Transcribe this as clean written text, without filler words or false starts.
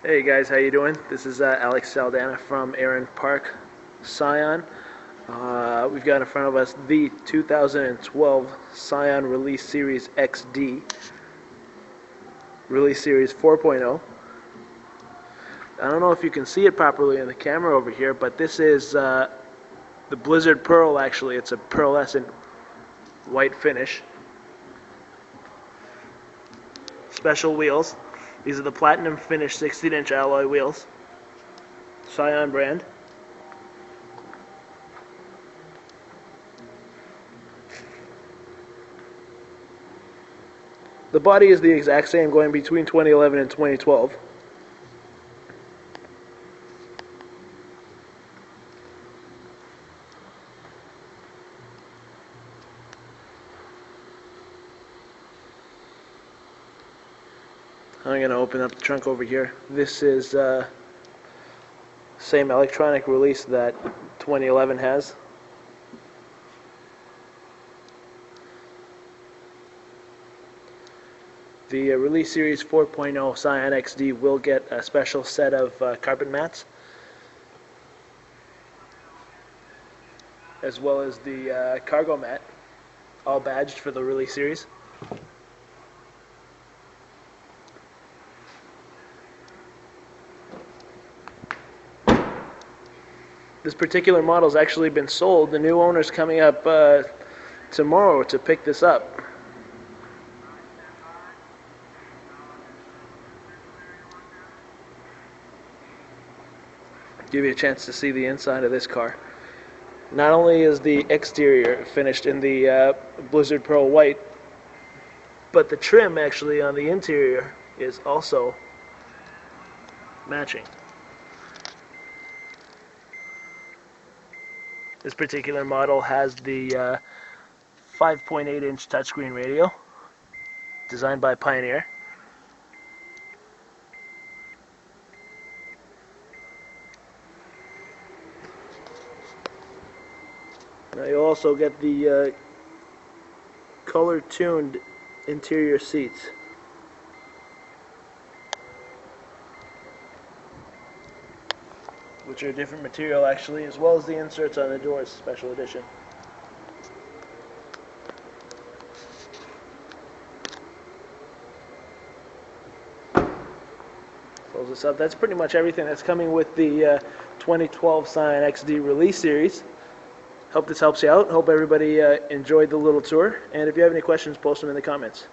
Hey guys, how you doing? This is Alex Saldanha from Erin Park, Scion. We've got in front of us the 2012 Scion Release Series XD, Release Series 4.0. I don't know if you can see it properly in the camera over here, but this is the Blizzard Pearl. Actually, it's a pearlescent white finish. Special wheels. These are the platinum finish 16-inch alloy wheels. Scion brand. The body is the exact same going between 2011 and 2012. I'm going to open up the trunk over here. This is same electronic release that 2011 has. The Release Series 4.0 Scion XD will get a special set of carpet mats, as well as the cargo mat, all badged for the Release Series. This particular model has actually been sold. The new owner's coming up tomorrow to pick this up. Give you a chance to see the inside of this car. Not only is the exterior finished in the Blizzard Pearl white, but the trim actually on the interior is also matching. This particular model has the 5.8-inch touchscreen radio, designed by Pioneer. Now you'll also get the color-tuned interior seats. Which are a different material actually, as well as the inserts on the doors, special edition. Close this up. That's pretty much everything that's coming with the 2012 Scion XD Release Series. Hope this helps you out. Hope everybody enjoyed the little tour. And if you have any questions, post them in the comments.